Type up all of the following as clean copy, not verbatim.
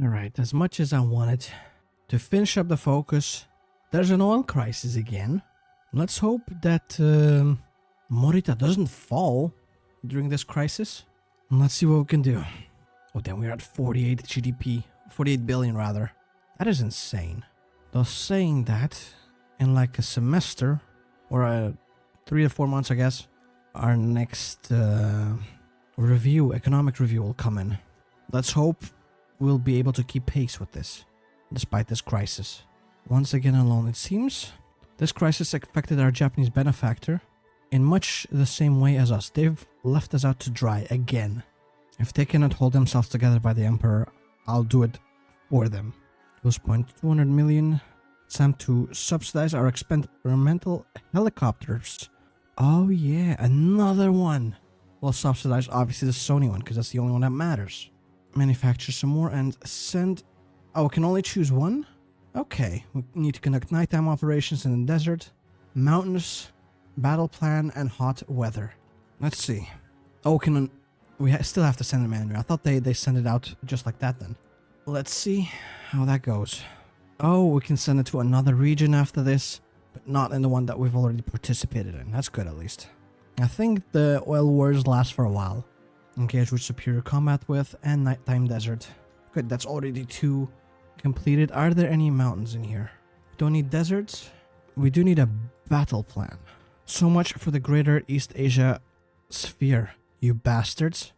Alright, as much as I wanted to finish up the focus, there's an oil crisis again. Let's hope that Morita doesn't fall during this crisis. Let's see what we can do. Oh, then we're at 48 GDP. 48 billion, rather. That is insane. Though saying that, in like a semester, or 3 to 4 months, I guess, our next economic review will come in. Let's hope we'll be able to keep pace with this, despite this crisis. Once again alone, it seems this crisis affected our Japanese benefactor in much the same way as us. They've left us out to dry again. If they cannot hold themselves together by the Emperor, I'll do it for them. Plus point 200 million. Sam to subsidize our experimental helicopters. Oh yeah, another one. We'll subsidize obviously the Sony one because that's the only one that matters. Manufacture some more and send... Oh, we can only choose one? Okay, we need to conduct nighttime operations in the desert, mountains, battle plan, and hot weather. Let's see. Oh, we still have to send it manually. I thought they send it out just like that then. Let's see how that goes. Oh, we can send it to another region after this, but not in the one that we've already participated in. That's good at least. I think the oil wars last for a while. Engage with superior combat with and nighttime desert. Good, that's already 2 completed. Are there any mountains in here? Don't need deserts. We do need a battle plan. So much for the greater East Asia sphere, you bastards.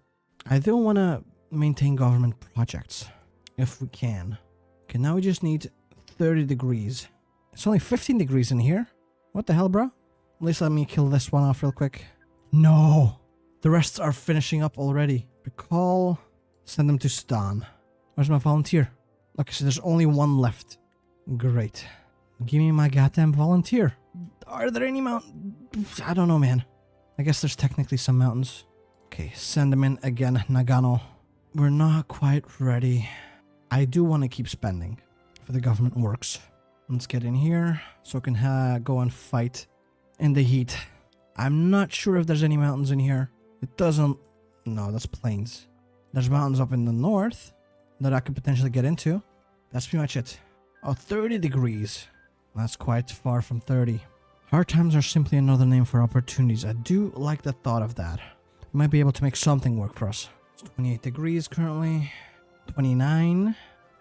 I do want to maintain government projects, if we can. Okay, now we just need 30 degrees. It's only 15 degrees in here. What the hell, bro? At least let me kill this one off real quick. No! The rest are finishing up already. Recall. Send them to Stan. Where's my volunteer? Okay, so there's only one left. Great. Give me my goddamn volunteer. Are there any mountains? I don't know, man. I guess there's technically some mountains. Okay, send them in again, Nagano. We're not quite ready. I do want to keep spending for the government works. Let's get in here so we can go and fight in the heat. I'm not sure if there's any mountains in here. It doesn't... No, that's plains. There's mountains up in the north that I could potentially get into. That's pretty much it. Oh, 30 degrees. That's quite far from 30. Hard times are simply another name for opportunities. I do like the thought of that. We might be able to make something work for us. It's 28 degrees currently. 29.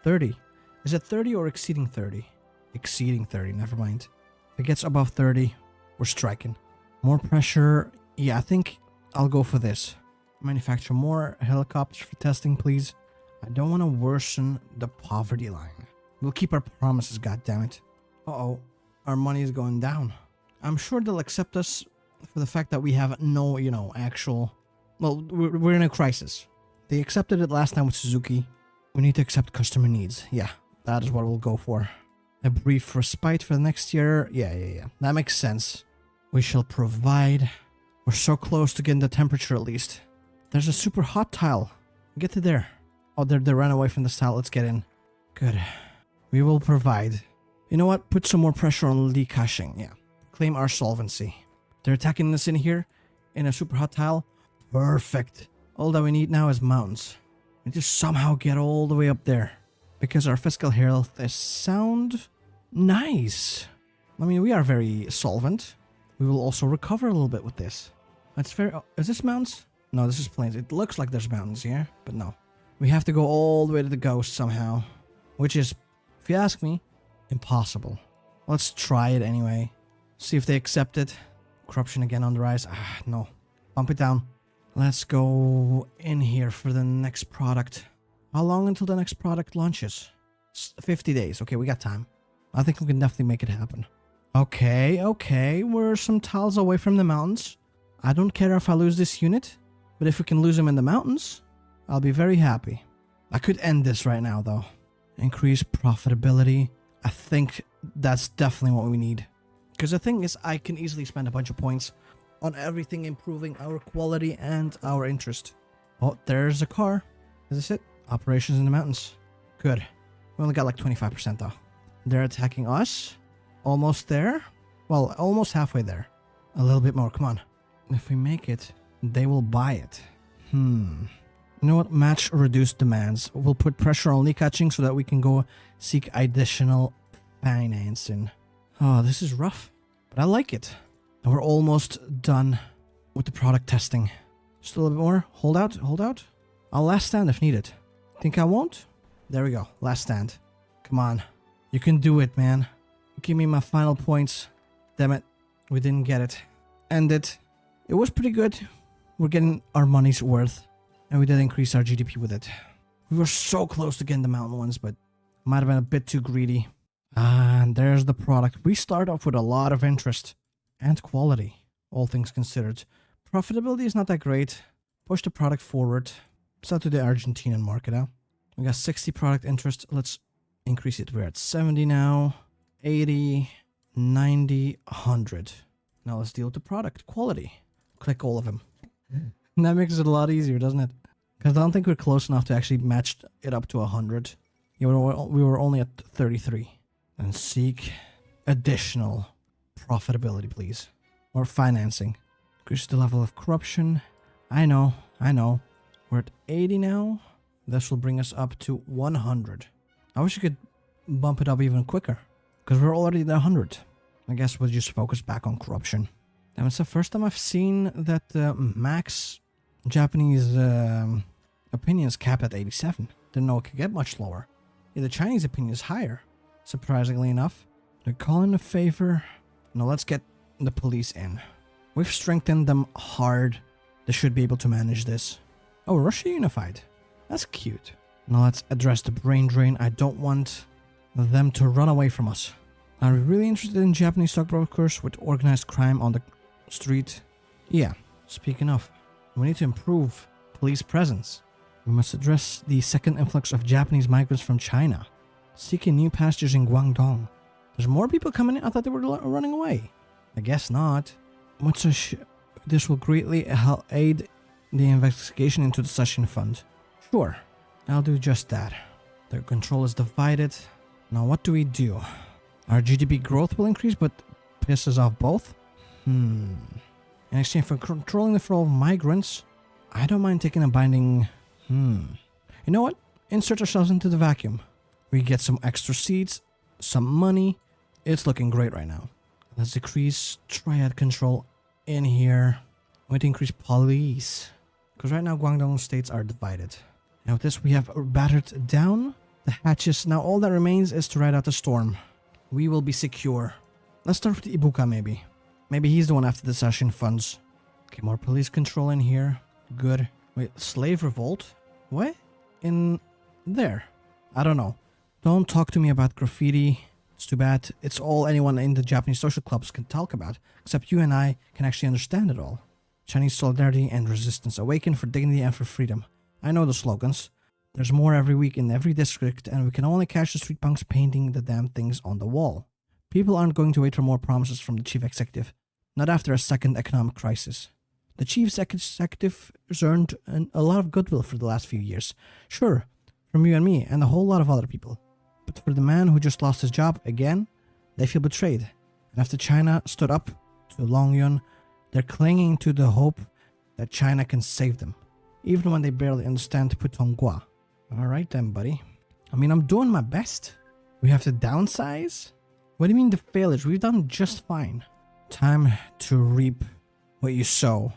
30. Is it 30 or exceeding 30? Exceeding 30, never mind. If it gets above 30, we're striking. More pressure. Yeah, I think I'll go for this. Manufacture more helicopters for testing, please. I don't want to worsen the poverty line. We'll keep our promises, goddammit. Uh-oh, our money is going down. I'm sure they'll accept us for the fact that we have no, actual... Well, we're in a crisis. They accepted it last time with Suzuki. We need to accept customer needs. Yeah, that is what we'll go for. A brief respite for the next year. Yeah. That makes sense. We shall provide. We're so close to getting the temperature at least. There's a super hot tile. Get to there. Oh, they ran away from the tile. Let's get in. Good. We will provide. You know what? Put some more pressure on Li Ka-shing. Yeah. Claim our solvency. They're attacking us in here in a super hot tile. Perfect. All that we need now is mountains. We just somehow get all the way up there. Because our fiscal health is sound. Nice. I mean, we are very solvent. We will also recover a little bit with this. That's fair. Oh, is this mountains? No, this is plains. It looks like there's mountains here, but no. We have to go all the way to the ghost somehow. Which is, if you ask me, impossible. Let's try it anyway. See if they accept it. Corruption again on the rise. No. Bump it down. Let's go in here for the next product. How long until the next product launches? 50 days. Okay, we got time. I think we can definitely make it happen. Okay. We're some tiles away from the mountains. I don't care if I lose this unit, but if we can lose them in the mountains, I'll be very happy. I could end this right now, though. Increase profitability. I think that's definitely what we need. Because the thing is, I can easily spend a bunch of points on everything improving our quality and our interest. Oh, there's a car. Is this it? Operations in the mountains. Good. We only got like 25% though. They're attacking us. Almost there. Well, almost halfway there. A little bit more. Come on. If we make it, they will buy it. You know what? Match reduced demands. We'll put pressure on Likaching so that we can go seek additional financing. Oh, this is rough, but I like it. And we're almost done with the product testing. Just a little bit more. Hold out, hold out. I'll last stand if needed. Think I won't? There we go. Last stand. Come on. You can do it, man. Give me my final points. Damn it. We didn't get it. End it. It was pretty good. We're getting our money's worth. And we did increase our GDP with it. We were so close to getting the mountain ones, but might have been a bit too greedy. And there's the product. We start off with a lot of interest and quality, all things considered. Profitability is not that great. Push the product forward. Sell to the Argentinian market now. We got 60 product interest. Let's increase it. We're at 70 now. 80, 90, 100. Now let's deal with the product. Quality. Click all of them. That makes it a lot easier, doesn't it? Because I don't think we're close enough to actually match it up to 100. Yeah, we were only at 33. And seek additional profitability, please. Or financing. Increase the level of corruption. I know. We're at 80 now. This will bring us up to 100. I wish you could bump it up even quicker. Because we're already at 100. I guess we'll just focus back on corruption. And it's the first time I've seen that max Japanese opinion is capped at 87. Didn't know it could get much lower. Yeah, the Chinese opinion is higher. Surprisingly enough. They're calling a favor. Now let's get the police in. We've strengthened them hard. They should be able to manage this. Oh, Russia unified. That's cute. Now let's address the brain drain. I don't want them to run away from us. Are we really interested in Japanese stockbrokers with organized crime on the street? Yeah. Speaking of, we need to improve police presence. We must address the second influx of Japanese migrants from China. Seeking new pastures in Guangdong. There's more people coming in? I thought they were running away. I guess not. This will greatly aid the investigation into the session fund. Sure, I'll do just that. Their control is divided. Now what do we do? Our GDP growth will increase, but pisses off both? In exchange for controlling the flow of migrants, I don't mind taking a binding... You know what? Insert ourselves into the vacuum. We get some extra seats, some money. It's looking great right now. Let's decrease triad control in here. We need to increase police. Because right now Guangdong states are divided. Now with this we have battered down the hatches. Now all that remains is to ride out the storm. We will be secure. Let's start with Ibuka maybe. Maybe he's the one after the session funds. Okay, more police control in here. Good. Wait, slave revolt? What? In there? I don't know. Don't talk to me about graffiti. It's too bad. It's all anyone in the Japanese social clubs can talk about. Except you and I can actually understand it all. Chinese solidarity and resistance. Awaken for dignity and for freedom. I know the slogans. There's more every week in every district, and we can only catch the street punks painting the damn things on the wall. People aren't going to wait for more promises from the chief executive. Not after a second economic crisis. The chief executive has earned a lot of goodwill for the last few years. Sure, from you and me, and a whole lot of other people. But for the man who just lost his job again, they feel betrayed. And after China stood up to Longyun, they're clinging to the hope that China can save them. Even when they barely understand Putonghua. Alright then, buddy. I mean, I'm doing my best. We have to downsize? What do you mean the failures? We've done just fine. Time to reap what you sow.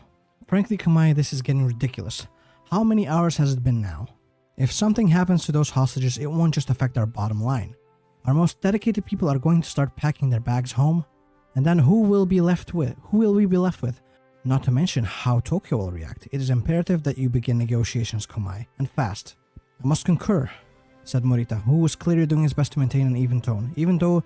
Frankly, Kamai, this is getting ridiculous. How many hours has it been now? If something happens to those hostages, it won't just affect our bottom line. Our most dedicated people are going to start packing their bags home. And then who will we be left with? Not to mention how Tokyo will react. It is imperative that you begin negotiations, Kamai, and fast. I must concur, said Morita, who was clearly doing his best to maintain an even tone, even through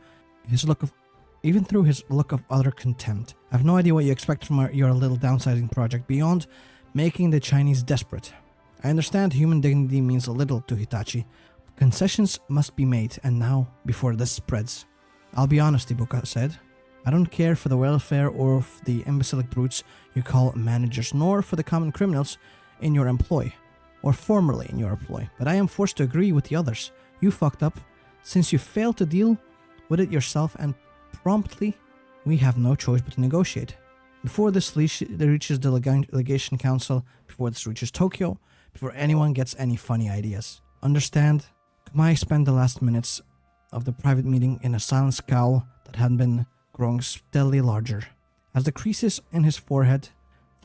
his look of utter contempt. I have no idea what you expect from your little downsizing project beyond making the Chinese desperate. I understand human dignity means a little to Hitachi. Concessions must be made, and now, before this spreads. I'll be honest, Ibuka said. I don't care for the welfare or of the imbecilic brutes you call managers, nor for the common criminals in your employ, or formerly in your employ, but I am forced to agree with the others. You fucked up. Since you failed to deal with it yourself and promptly, we have no choice but to negotiate. Before this reaches the legation council, before this reaches Tokyo, before anyone gets any funny ideas. Understand? Kamai spent the last minutes of the private meeting in a silent scowl that had been growing steadily larger. As the creases in his forehead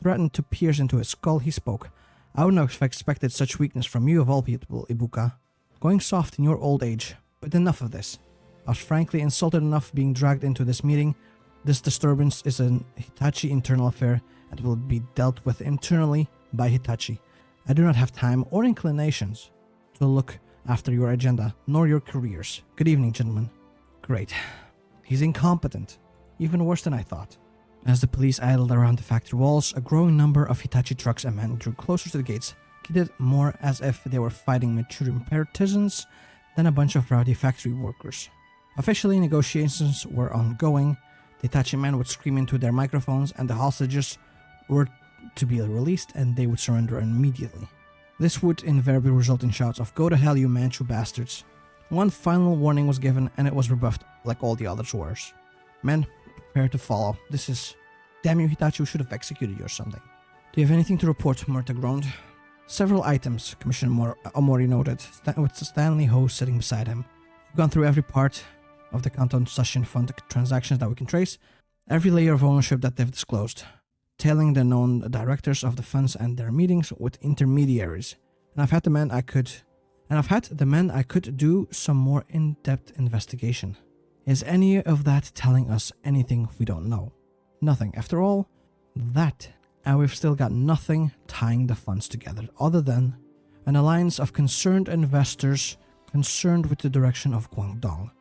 threatened to pierce into his skull, he spoke. I wouldn't have expected such weakness from you of all people, Ibuka. Going soft in your old age, but enough of this. I was frankly insulted enough being dragged into this meeting. This disturbance is an Hitachi internal affair and will be dealt with internally by Hitachi. I do not have time or inclinations to look after your agenda, nor your careers. Good evening, gentlemen. Great. He's incompetent. Even worse than I thought. As the police idled around the factory walls, a growing number of Hitachi trucks and men drew closer to the gates, greeted more as if they were fighting mature partisans than a bunch of rowdy factory workers. Officially, negotiations were ongoing. The Hitachi men would scream into their microphones, and the hostages were to be released, and they would surrender immediately. This would invariably result in shouts of "Go to hell, you Manchu bastards." One final warning was given, and it was rebuffed like all the others were. Men, prepare to follow. This is... Damn you, Hitachi, we should have executed you or something. Do you have anything to report? Murta groaned. Several items, Commissioner Omori noted, with Stanley Ho sitting beside him. We've gone through every part of the Canton Sashin Fund transactions that we can trace, every layer of ownership that they've disclosed, tailing the known directors of the funds and their meetings with intermediaries. And I've had the men I could do some more in-depth investigation. Is any of that telling us anything we don't know? Nothing. After all, that, and we've still got nothing tying the funds together other than an alliance of concerned investors concerned with the direction of Guangdong.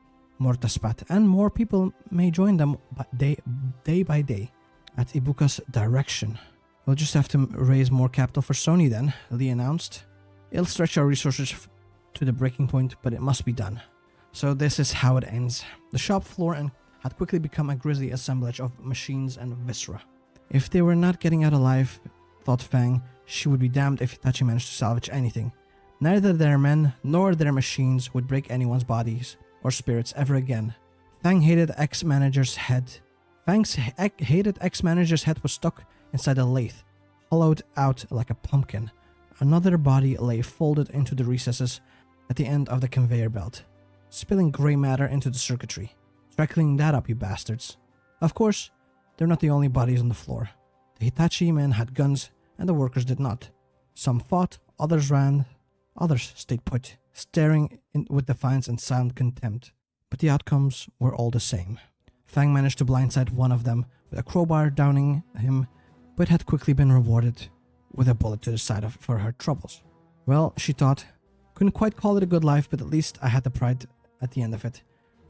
Murta spat, and more people may join them day by day at Ibuka's direction. We'll just have to raise more capital for Sony then, Lee announced. It'll stretch our resources to the breaking point, but it must be done. So this is how it ends. The shop floor had quickly become a grisly assemblage of machines and viscera. If they were not getting out alive, thought Fang, she would be damned if Hitachi managed to salvage anything. Neither their men nor their machines would break anyone's bodies or spirits ever again. Fang's hated ex-manager's head was stuck inside a lathe, hollowed out like a pumpkin. Another body lay folded into the recesses at the end of the conveyor belt, spilling gray matter into the circuitry. Try cleaning that up, you bastards. Of course, they're not the only bodies on the floor. The Hitachi men had guns, and the workers did not. Some fought, others ran, others stayed put, staring with defiance and silent contempt. But the outcomes were all the same. Fang managed to blindside one of them with a crowbar, downing him, but had quickly been rewarded with a bullet to the side for her troubles. Well, she thought, couldn't quite call it a good life, but at least I had the pride at the end of it.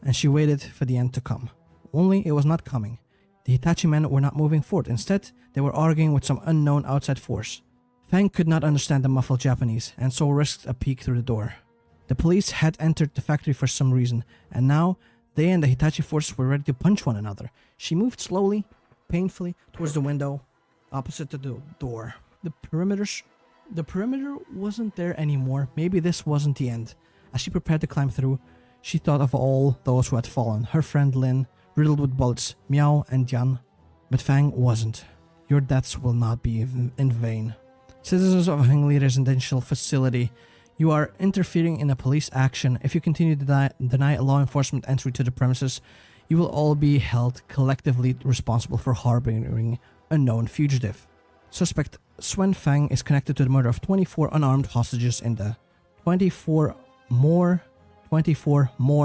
And she waited for the end to come. Only it was not coming. The Hitachi men were not moving forward. Instead, they were arguing with some unknown outside force. Fang could not understand the muffled Japanese, and so risked a peek through the door. The police had entered the factory for some reason, and now they and the Hitachi forces were ready to punch one another. She moved slowly, painfully, towards the window opposite to the door. The perimeter wasn't there anymore. Maybe this wasn't the end. As she prepared to climb through, she thought of all those who had fallen. Her friend Lin, riddled with bullets, Miao and Jian. But Fang wasn't. Your deaths will not be in vain. Citizens of Hengli Residential Facility, you are interfering in a police action. If you continue to deny law enforcement entry to the premises, you will all be held collectively responsible for harboring a known fugitive. Suspect Swen Fang is connected to the murder of 24 unarmed hostages in the 24 more.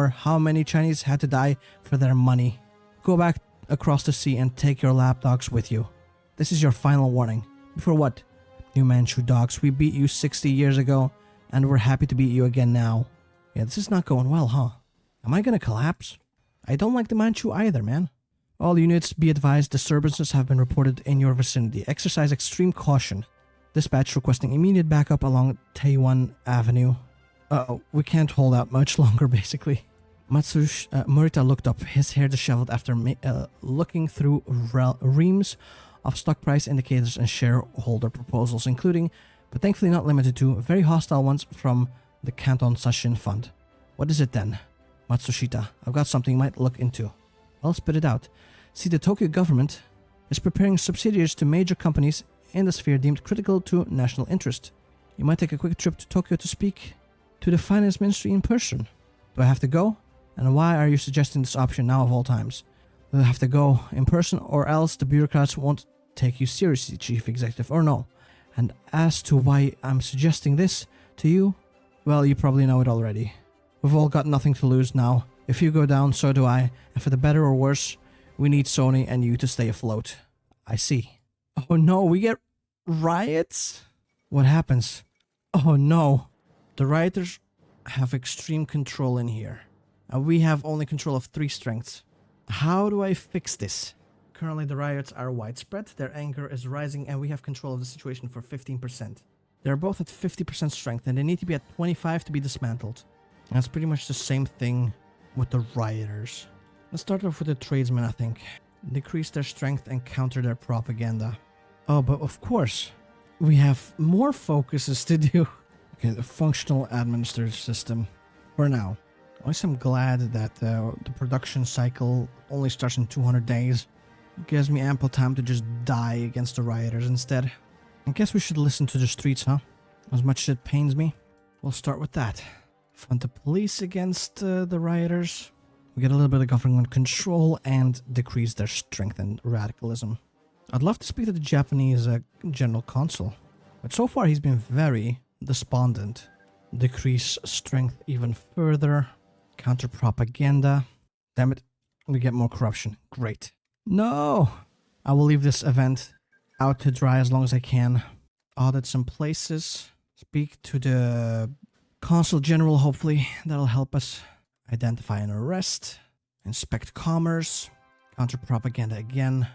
How many Chinese had to die for their money? Go back across the sea and take your lapdogs with you. This is your final warning. Before what? You Manchu dogs, we beat you 60 years ago, and we're happy to beat you again now. Yeah, this is not going well, huh? Am I gonna collapse? I don't like the Manchu either, man. All units, be advised, disturbances have been reported in your vicinity. Exercise extreme caution. Dispatch requesting immediate backup along Taiwan Avenue. We can't hold out much longer, basically. Morita looked up, his hair disheveled after looking through reams of stock price indicators and shareholder proposals, including, but thankfully not limited to, very hostile ones from the Canton Sashin Fund. What is it then? Matsushita, I've got something you might look into. Well, spit it out. See, the Tokyo government is preparing subsidiaries to major companies in the sphere deemed critical to national interest. You might take a quick trip to Tokyo to speak to the finance ministry in person. Do I have to go? And why are you suggesting this option now of all times? Do I have to go in person or else the bureaucrats won't take you seriously, Chief Executive, or no? And as to why I'm suggesting this to you, well, you probably know it already. We've all got nothing to lose now. If you go down, so do I. And for the better or worse, we need Sony and you to stay afloat. I see. Oh no, we get riots? What happens? Oh no. The rioters have extreme control in here. And we have only control of 3 strengths. How do I fix this? Currently the riots are widespread, their anger is rising, and we have control of the situation for 15%. They're both at 50% strength, and they need to be at 25 to be dismantled. That's pretty much the same thing with the rioters. Let's start off with the tradesmen, I think. Decrease their strength and counter their propaganda. Oh, but of course, we have more focuses to do. Okay, the functional administrative system. For now. At least I'm glad that the production cycle only starts in 200 days. It gives me ample time to just die against the rioters instead. I guess we should listen to the streets, huh? As much as it pains me. We'll start with that. Fund the police against the rioters. We get a little bit of government control and decrease their strength and radicalism. I'd love to speak to the Japanese general consul, but so far he's been very despondent. Decrease strength even further. Counter propaganda. Damn it, we get more corruption. Great. No! I will leave this event out to dry as long as I can. Audit some places. Speak to the consul general, hopefully. That'll help us. Identify an arrest. Inspect commerce. Counter propaganda again.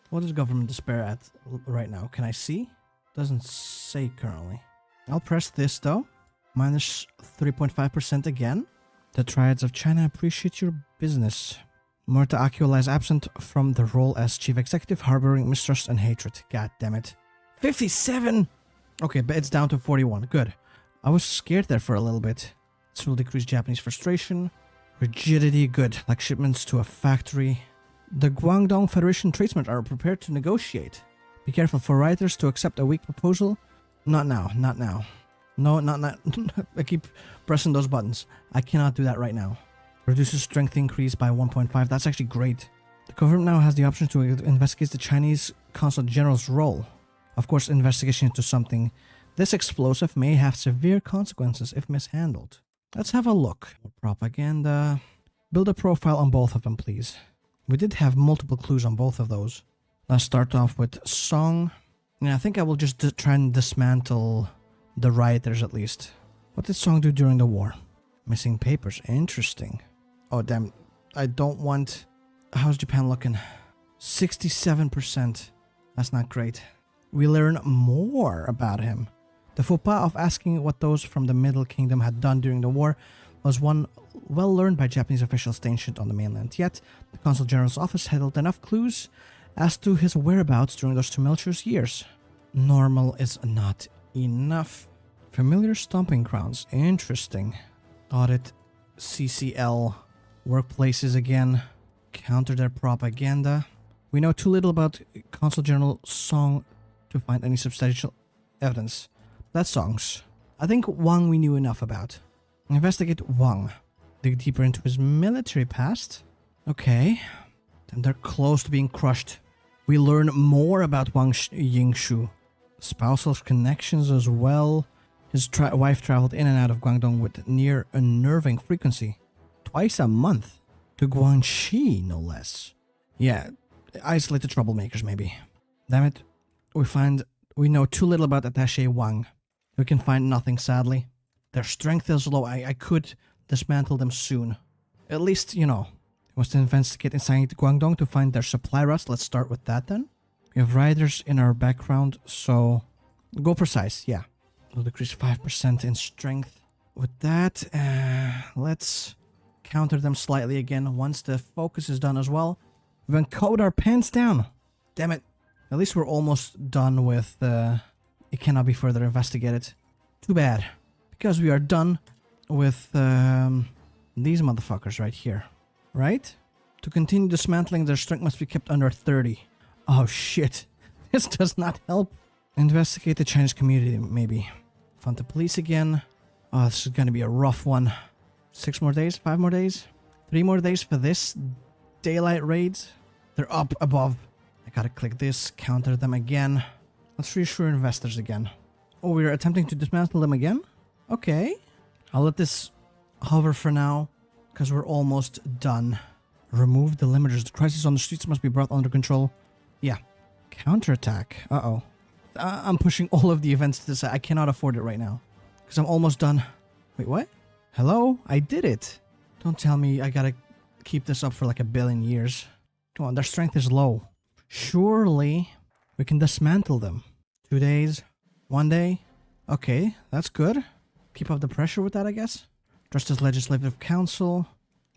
What is government despair at right now? Can I see? Doesn't say currently. I'll press this though. Minus 3.5% again. The Triads of China appreciate your business. Murta Akiola is absent from the role as chief executive, harboring mistrust and hatred. God damn it. 57! Okay, but it's down to 41. Good. I was scared there for a little bit. This will decrease Japanese frustration. Rigidity, good. Like shipments to a factory. The Guangdong Federation tradesmen are prepared to negotiate. Be careful for writers to accept a weak proposal. Not now, not now. No, not. I keep pressing those buttons. I cannot do that right now. Reduces strength increase by 1.5. That's actually great. The government now has the option to investigate the Chinese consul general's role. Of course, investigation into something this explosive may have severe consequences if mishandled. Let's have a look. Propaganda. Build a profile on both of them, please. We did have multiple clues on both of those. Let's start off with Song. Yeah, I think I will just try and dismantle the rioters at least. What did Song do during the war? Missing papers. Interesting. Oh, damn. I don't want... How's Japan looking? 67%. That's not great. We learn more about him. The faux pas of asking what those from the Middle Kingdom had done during the war was one well learned by Japanese officials stationed on the mainland. Yet, the Consul General's office held enough clues as to his whereabouts during those tumultuous years. Normal is not enough. Familiar stomping grounds. Interesting. Audit CCL workplaces again. Counter their propaganda. We know too little about Consul General Song to find any substantial evidence. That's Song's. I think Wang we knew enough about. Investigate Wang. Dig deeper into his military past. Okay. Then they're close to being crushed. We learn more about Wang Yingshu. Spousal connections as well. His wife traveled in and out of Guangdong with near unnerving frequency. Twice a month. To Guangxi, no less. Yeah, isolated troublemakers maybe. Damn it. We know too little about Attaché Wang. We can find nothing, sadly. Their strength is low. I could dismantle them soon. At least, you know. I was to investigate inside Guangdong to find their supply routes. Let's start with that then. We have riders in our background, so... Go precise, yeah. We'll decrease 5% in strength. With that, let's counter them slightly again once the focus is done as well. We've encoded our pants down. Damn it. At least we're almost done with it cannot be further investigated. Too bad. Because we are done with these motherfuckers right here. Right? To continue dismantling, their strength must be kept under 30. Oh shit. This does not help. Investigate the Chinese community, maybe. Fund the police again. Oh, this is gonna be a rough one. 6 more days? 5 more days? 3 more days for this daylight raids? They're up above. I gotta click this, counter them again. Let's reassure investors again. Oh, we're attempting to dismantle them again? Okay. I'll let this hover for now, because we're almost done. Remove the limiters. The crisis on the streets must be brought under control. Yeah. Counterattack. Uh-oh. I'm pushing all of the events to the side. I cannot afford it right now, because I'm almost done. Wait, what? Hello? I did it. Don't tell me I gotta keep this up for like 1 billion years. Come on, their strength is low. Surely we can dismantle them. 2 days? 1 day? Okay, that's good. Keep up the pressure with that, I guess. Just as Legislative Council,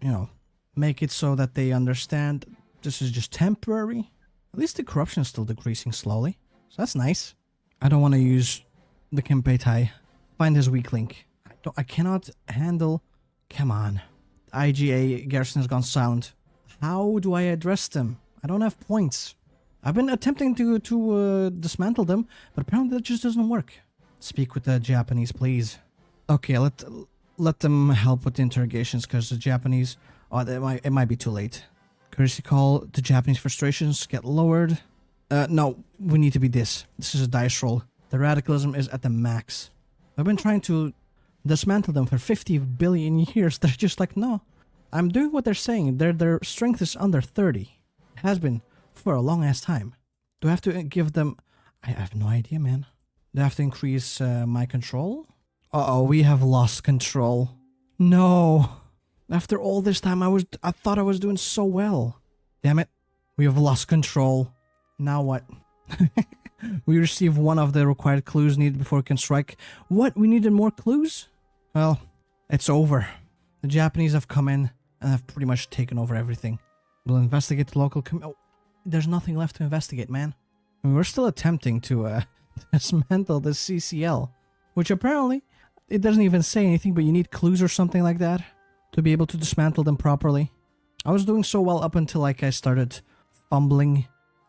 you know, make it so that they understand this is just temporary. At least the corruption is still decreasing slowly. So that's nice. I don't want to use the Kempeitai. Find his weak link. I cannot handle... Come on. The IGA garrison has gone silent. How do I address them? I don't have points. I've been attempting to dismantle them, but apparently that just doesn't work. Speak with the Japanese, please. Okay, let them help with the interrogations, because the Japanese... Oh, it might be too late. Courtesy call. The Japanese frustrations get lowered. No, we need to be this. This is a dice roll. The radicalism is at the max. I've been trying to dismantle them for 50 billion years. They're just like, no. I'm doing what they're saying. Their strength is under 30. It has been for a long ass time. Do I have to give them... I have no idea, man. Do I have to increase my control? Uh-oh, we have lost control. No. After all this time, I thought I was doing so well. Damn it. We have lost control. Now what? We received one of the required clues needed before we can strike. What? We needed more clues? Well, it's over. The Japanese have come in and have pretty much taken over everything. We'll investigate the local oh, there's nothing left to investigate, man. I mean, we're still attempting to dismantle the CCL, which apparently it doesn't even say anything, but you need clues or something like that to be able to dismantle them properly. I was doing so well up until like I started fumbling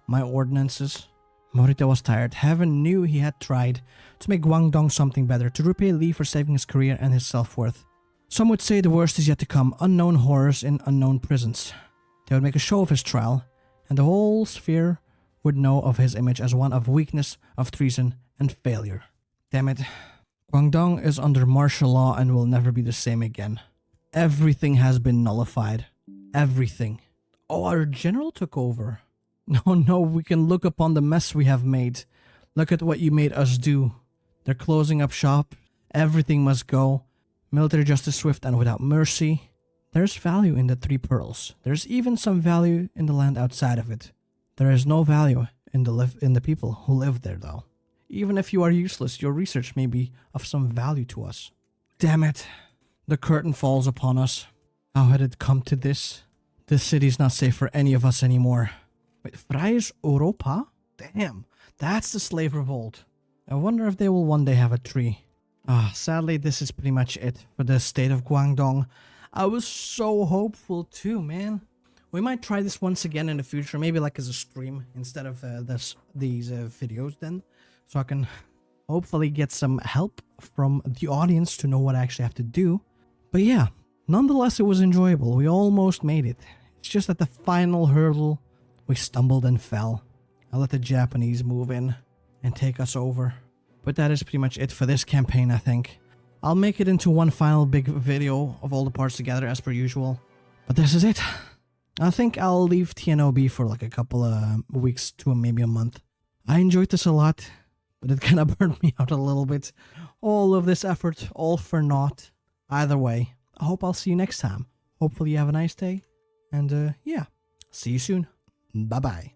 my ordinances. Morita was tired. Heaven knew he had tried to make Guangdong something better, to repay Li for saving his career and his self-worth. Some would say the worst is yet to come, unknown horrors in unknown prisons. They would make a show of his trial, and the whole sphere would know of his image as one of weakness, of treason, and failure. Damn it. Guangdong is under martial law and will never be the same again. Everything has been nullified. Everything. Oh, our general took over. No, we can look upon the mess we have made. Look at what you made us do. They're closing up shop. Everything must go. Military justice swift and without mercy. There's value in the 3 pearls. There's even some value in the land outside of it. There is no value in the people who live there, though. Even if you are useless, your research may be of some value to us. Damn it. The curtain falls upon us. How had it come to this? This city's not safe for any of us anymore. Wait, Freies Europa? Damn, that's the slave revolt. I wonder if they will one day have a tree. Sadly, this is pretty much it for the state of Guangdong. I was so hopeful too, man. We might try this once again in the future, maybe like as a stream instead of these videos then. So I can hopefully get some help from the audience to know what I actually have to do. But yeah, nonetheless, it was enjoyable. We almost made it. It's just at the final hurdle, we stumbled and fell. I let the Japanese move in and take us over. But that is pretty much it for this campaign, I think. I'll make it into one final big video of all the parts together as per usual. But this is it. I think I'll leave TNO be for like a couple of weeks to maybe a month. I enjoyed this a lot, but it kind of burned me out a little bit. All of this effort, all for naught. Either way, I hope I'll see you next time. Hopefully you have a nice day. And yeah, see you soon. Bye-bye.